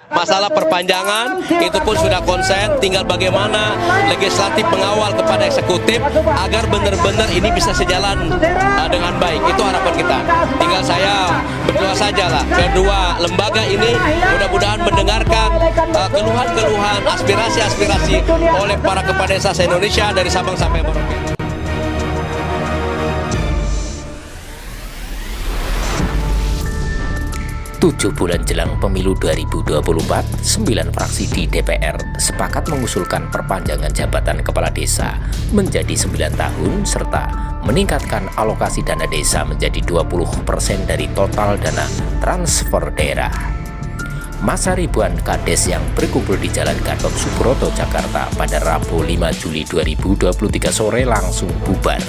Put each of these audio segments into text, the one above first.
Masalah perpanjangan itu pun sudah konsen, tinggal bagaimana legislatif mengawal kepada eksekutif agar benar-benar ini bisa sejalan dengan baik. Itu harapan kita. Tinggal saya berdoa sajalah kedua lembaga ini mudah-mudahan mendengarkan keluhan-keluhan, aspirasi-aspirasi oleh para kepala desa se-Indonesia dari Sabang sampai Merauke. 7 bulan jelang pemilu 2024, 9 fraksi di DPR sepakat mengusulkan perpanjangan jabatan kepala desa menjadi 9 tahun serta meningkatkan alokasi dana desa menjadi 20% dari total dana transfer daerah. Masa ribuan kades yang berkumpul di Jalan Gatot Subroto, Jakarta pada Rabu 5 Juli 2023 sore langsung bubar.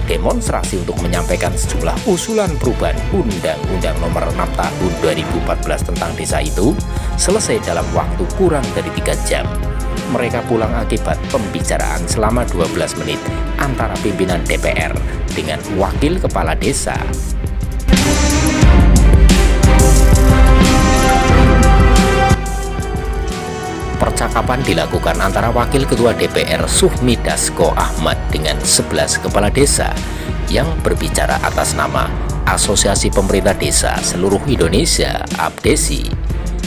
Demonstrasi untuk menyampaikan sejumlah usulan perubahan Undang-Undang Nomor 6 Tahun 2014 tentang desa itu selesai dalam waktu kurang dari 3 jam. Mereka pulang akibat pembicaraan selama 12 menit antara pimpinan DPR dengan wakil kepala desa. Percakapan dilakukan antara Wakil Ketua DPR Suhmi Dasko Ahmad dengan 11 kepala desa yang berbicara atas nama Asosiasi Pemerintah Desa Seluruh Indonesia (APDESI).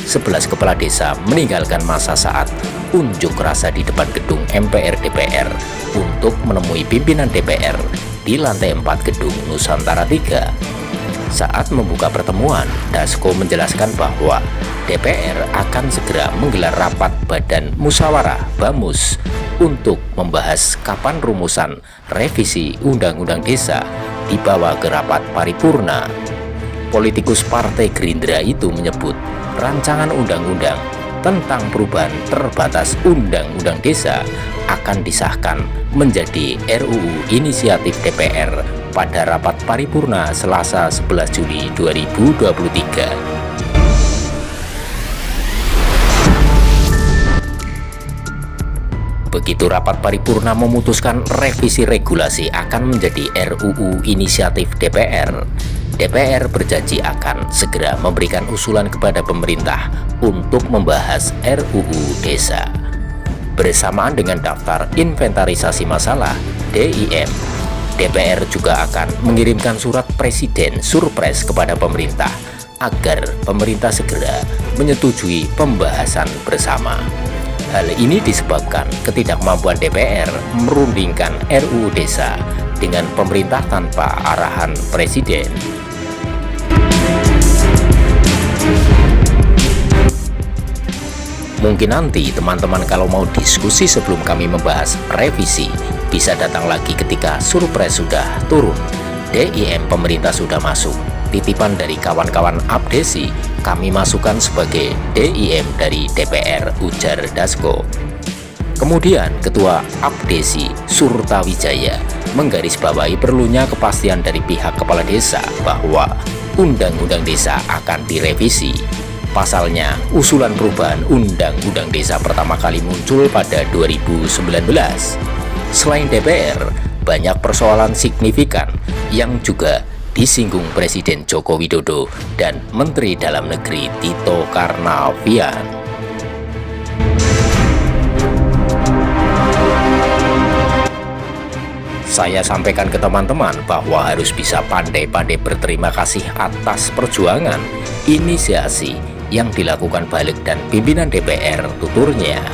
11 kepala desa meninggalkan masa saat unjuk rasa di depan gedung MPR DPR untuk menemui pimpinan DPR di lantai 4 gedung Nusantara 3. Saat membuka pertemuan, Dasko menjelaskan bahwa DPR akan segera menggelar rapat Badan Musyawarah (BAMUS) untuk membahas kapan rumusan revisi Undang-Undang Desa dibawa ke rapat paripurna. Politikus Partai Gerindra itu menyebut rancangan undang-undang tentang perubahan terbatas Undang-Undang Desa akan disahkan menjadi RUU inisiatif DPR pada rapat paripurna Selasa 11 Juli 2023. Begitu rapat paripurna memutuskan revisi regulasi akan menjadi RUU inisiatif DPR, DPR berjanji akan segera memberikan usulan kepada pemerintah untuk membahas RUU Desa. Bersamaan dengan daftar inventarisasi masalah (DIM), DPR juga akan mengirimkan surat Presiden surprise kepada pemerintah agar pemerintah segera menyetujui pembahasan bersama. Hal ini disebabkan ketidakmampuan DPR merundingkan RUU Desa dengan pemerintah tanpa arahan Presiden. Mungkin nanti teman-teman kalau mau diskusi sebelum kami membahas revisi, bisa datang lagi ketika surprise sudah turun, DIM pemerintah sudah masuk. Titipan dari kawan-kawan APDESI kami masukkan sebagai DIM dari DPR, ujar Dasko. Kemudian Ketua APDESI Surtawijaya menggarisbawahi perlunya kepastian dari pihak kepala desa bahwa Undang-Undang Desa akan direvisi. Pasalnya, usulan perubahan Undang-Undang Desa pertama kali muncul pada 2019. Selain DPR, banyak persoalan signifikan yang juga disinggung Presiden Joko Widodo dan Menteri Dalam Negeri Tito Karnavian. Saya sampaikan ke teman-teman bahwa harus bisa pandai-pandai berterima kasih atas perjuangan, inisiasi yang dilakukan balik dan pimpinan DPR, tuturnya.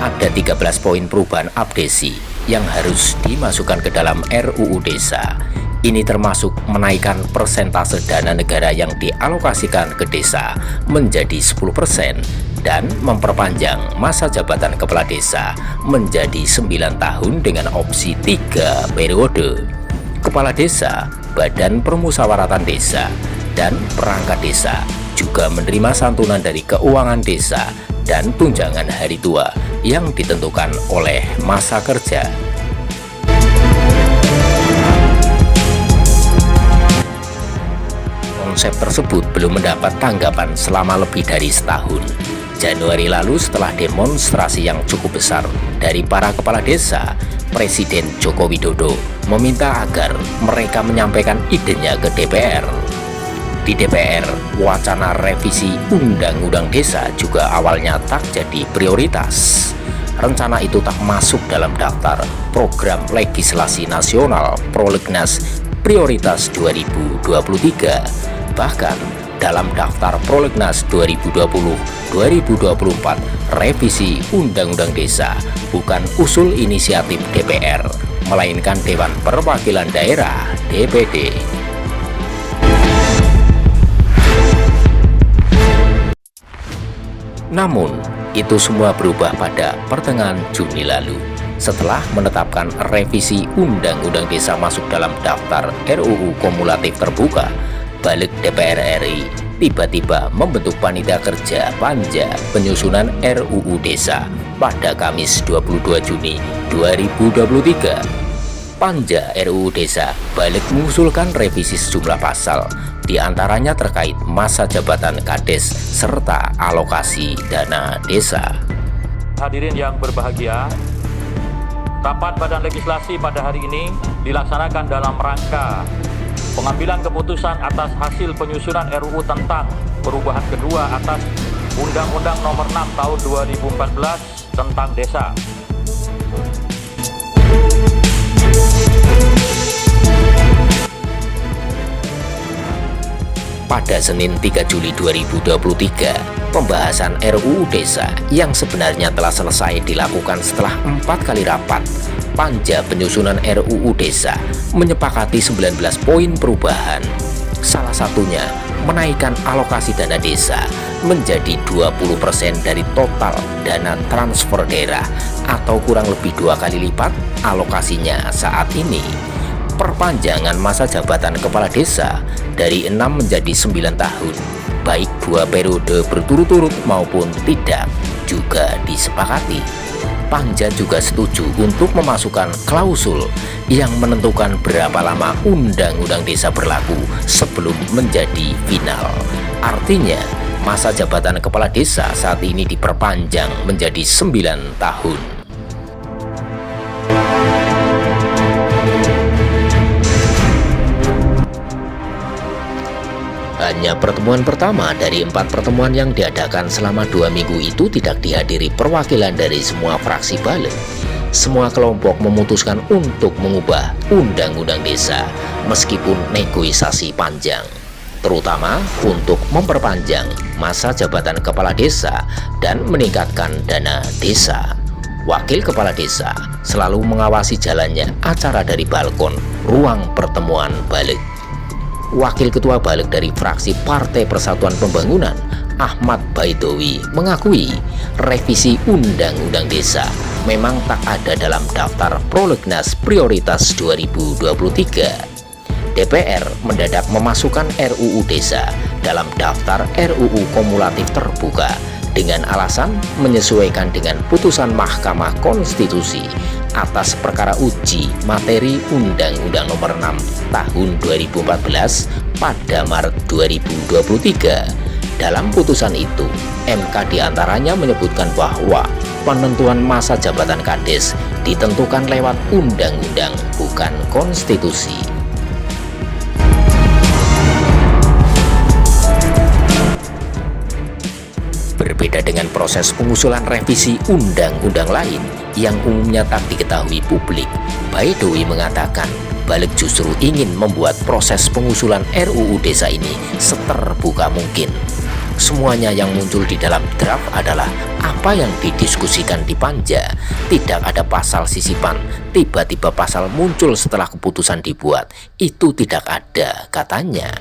Ada 13 poin perubahan APDESI yang harus dimasukkan ke dalam RUU Desa. Ini termasuk menaikkan persentase dana negara yang dialokasikan ke desa menjadi 10% dan memperpanjang masa jabatan kepala desa menjadi 9 tahun dengan opsi 3 periode. Kepala desa, Badan Permusyawaratan Desa, dan perangkat desa juga menerima santunan dari keuangan desa dan tunjangan hari tua yang ditentukan oleh masa kerja. Konsep tersebut belum mendapat tanggapan selama lebih dari setahun. Januari lalu, setelah demonstrasi yang cukup besar dari para kepala desa, Presiden Joko Widodo meminta agar mereka menyampaikan idenya ke DPR. Di DPR, wacana revisi Undang-Undang Desa juga awalnya tak jadi prioritas. Rencana itu tak masuk dalam daftar program legislasi nasional Prolegnas Prioritas 2023. Bahkan dalam daftar Prolegnas 2020-2024 revisi Undang-Undang Desa bukan usul inisiatif DPR, melainkan Dewan Perwakilan Daerah (DPD). Namun, itu semua berubah pada pertengahan Juni lalu. Setelah menetapkan revisi Undang-Undang Desa masuk dalam daftar RUU kumulatif terbuka, Balik DPR RI tiba-tiba membentuk panitia kerja Panja penyusunan RUU Desa pada Kamis 22 Juni 2023. Panja RUU Desa balik mengusulkan revisi sejumlah pasal, diantaranya terkait masa jabatan Kades serta alokasi dana desa. Hadirin yang berbahagia, rapat Badan Legislasi pada hari ini dilaksanakan dalam rangka pengambilan keputusan atas hasil penyusunan RUU tentang perubahan kedua atas Undang-Undang Nomor 6 Tahun 2014 tentang Desa. Pada Senin 3 Juli 2023, pembahasan RUU Desa yang sebenarnya telah selesai dilakukan setelah 4 kali rapat. Panja penyusunan RUU Desa menyepakati 19 poin perubahan. Salah satunya menaikkan alokasi dana desa menjadi 20% dari total dana transfer daerah atau kurang lebih 2 kali lipat alokasinya saat ini. Perpanjangan masa jabatan kepala desa dari 6 menjadi 9 tahun, baik 2 periode berturut-turut maupun tidak, juga disepakati. Panja juga setuju untuk memasukkan klausul yang menentukan berapa lama Undang-Undang Desa berlaku sebelum menjadi final. Artinya, masa jabatan kepala desa saat ini diperpanjang menjadi 9 tahun. Hanya pertemuan pertama dari 4 pertemuan yang diadakan selama 2 minggu itu tidak dihadiri perwakilan dari semua fraksi Balik. Semua kelompok memutuskan untuk mengubah Undang-Undang Desa meskipun negosiasi panjang, terutama untuk memperpanjang masa jabatan kepala desa dan meningkatkan dana desa. Wakil kepala desa selalu mengawasi jalannya acara dari balkon ruang pertemuan Balik. Wakil Ketua Balik dari fraksi Partai Persatuan Pembangunan, Ahmad Baidowi, mengakui revisi Undang-Undang Desa memang tak ada dalam daftar Prolegnas Prioritas 2023. DPR mendadak memasukkan RUU Desa dalam daftar RUU kumulatif terbuka dengan alasan menyesuaikan dengan putusan Mahkamah Konstitusi atas perkara uji materi Undang-Undang Nomor 6 Tahun 2014 pada Maret 2023. Dalam putusan itu, MK diantaranya menyebutkan bahwa penentuan masa jabatan Kades ditentukan lewat undang-undang, bukan konstitusi. Berbeda dengan proses pengusulan revisi undang-undang lain yang umumnya tak diketahui publik, Baidowi mengatakan Balik justru ingin membuat proses pengusulan RUU Desa ini seterbuka mungkin. Semuanya yang muncul di dalam draft adalah apa yang didiskusikan di Panja. Tidak ada pasal sisipan, tiba-tiba pasal muncul setelah keputusan dibuat. Itu tidak ada, katanya.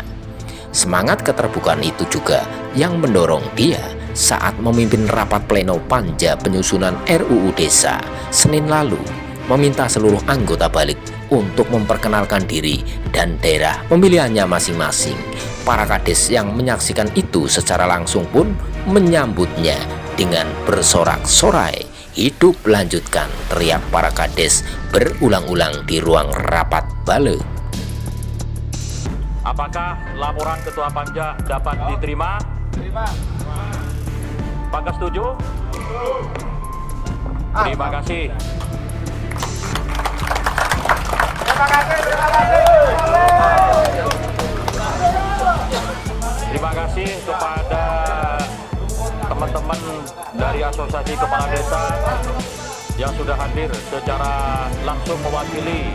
Semangat keterbukaan itu juga yang mendorong dia saat memimpin rapat pleno Panja penyusunan RUU Desa Senin lalu, meminta seluruh anggota Balik untuk memperkenalkan diri dan daerah pemilihannya masing-masing. Para kades yang menyaksikan itu secara langsung pun menyambutnya dengan bersorak-sorai. Hidup lanjutkan, teriak para kades berulang-ulang di ruang rapat Balik. Apakah laporan Ketua Panja dapat diterima? Terima. Apakah setuju? Terima kasih. Terima kasih. Terima kasih kepada teman-teman dari Asosiasi Kepala Desa yang sudah hadir secara langsung mewakili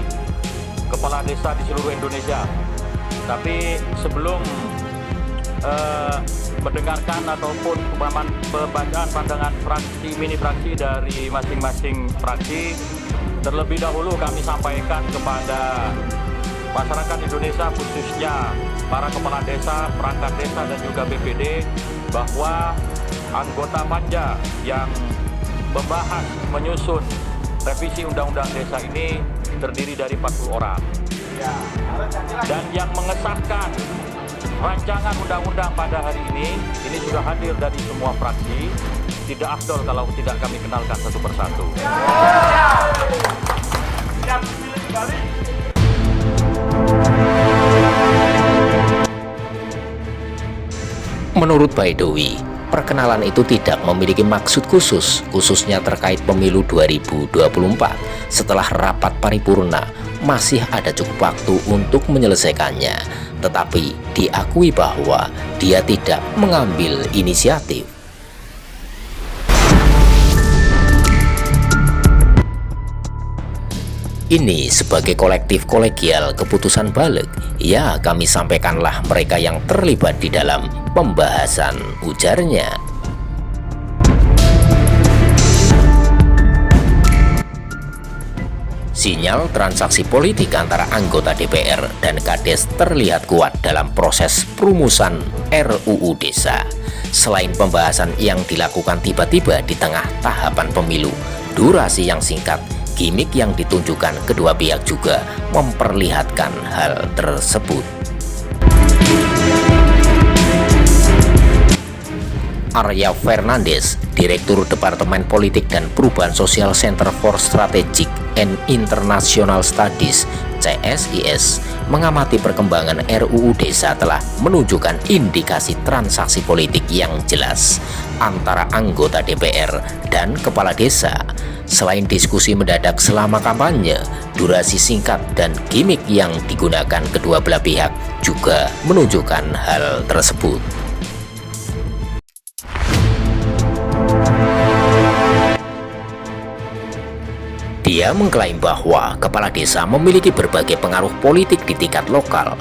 kepala desa di seluruh Indonesia. Tapi sebelum mendengarkan ataupun pembacaan pandangan mini fraksi dari masing-masing fraksi, terlebih dahulu kami sampaikan kepada masyarakat Indonesia, khususnya para kepala desa, perangkat desa dan juga BPD, bahwa anggota panja yang membahas menyusun revisi Undang-Undang Desa ini terdiri dari 40 orang. Dan yang mengesahkan rancangan undang-undang pada hari ini sudah hadir dari semua fraksi. Tidak afdol kalau tidak kami kenalkan satu persatu. Menurut Baidowi, perkenalan itu tidak memiliki maksud khususnya terkait pemilu 2024. Setelah rapat paripurna, masih ada cukup waktu untuk menyelesaikannya, tetapi diakui bahwa dia tidak mengambil inisiatif. Ini sebagai kolektif kolegial keputusan balik, ya kami sampaikanlah mereka yang terlibat di dalam pembahasan, ujarnya. Sinyal transaksi politik antara anggota DPR dan Kades terlihat kuat dalam proses perumusan RUU Desa. Selain pembahasan yang dilakukan tiba-tiba di tengah tahapan pemilu, durasi yang singkat, gimik yang ditunjukkan kedua pihak juga memperlihatkan hal tersebut. Arya Fernandes, Direktur Departemen Politik dan Perubahan Sosial Center for Strategic and International Studies (CSIS), mengamati perkembangan RUU Desa telah menunjukkan indikasi transaksi politik yang jelas antara anggota DPR dan kepala desa. Selain diskusi mendadak selama kampanye, durasi singkat dan gimik yang digunakan kedua belah pihak juga menunjukkan hal tersebut. Dia mengklaim bahwa kepala desa memiliki berbagai pengaruh politik di tingkat lokal.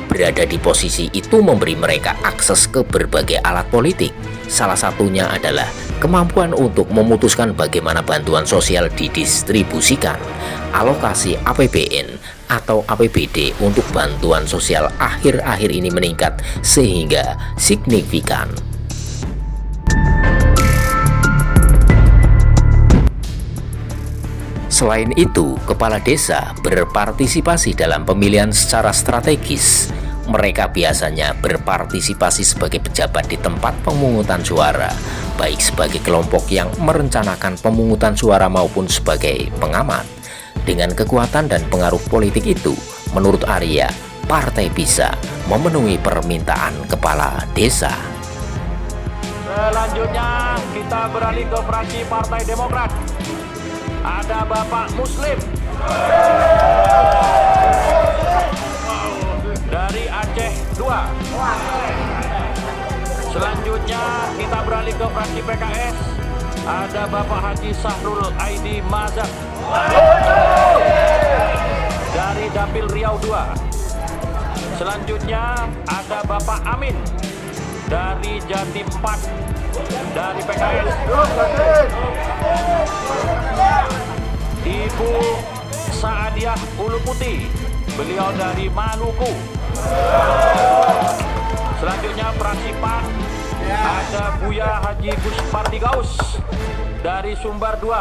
Berada di posisi itu memberi mereka akses ke berbagai alat politik. Salah satunya adalah kemampuan untuk memutuskan bagaimana bantuan sosial didistribusikan. Alokasi APBN atau APBD untuk bantuan sosial akhir-akhir ini meningkat sehingga signifikan. Selain itu, kepala desa berpartisipasi dalam pemilihan secara strategis. Mereka biasanya berpartisipasi sebagai pejabat di tempat pemungutan suara, baik sebagai kelompok yang merencanakan pemungutan suara maupun sebagai pengamat. Dengan kekuatan dan pengaruh politik itu, menurut Arya, partai bisa memenuhi permintaan kepala desa. Selanjutnya kita beralih ke fraksi Partai Demokrat. Ada Bapak Muslim dari Aceh 2. Selanjutnya kita beralih ke fraksi PKS. Ada Bapak Haji Sahrul Aidi Mazhab dari Dapil Riau 2. Selanjutnya ada Bapak Amin dari Jatim 4 dari PKS. Ibu Saadiah Ulu Putih, beliau dari Maluku. Selanjutnya fraksi PAN, ada Buya Haji Gus Pardigaus dari Sumbar 2.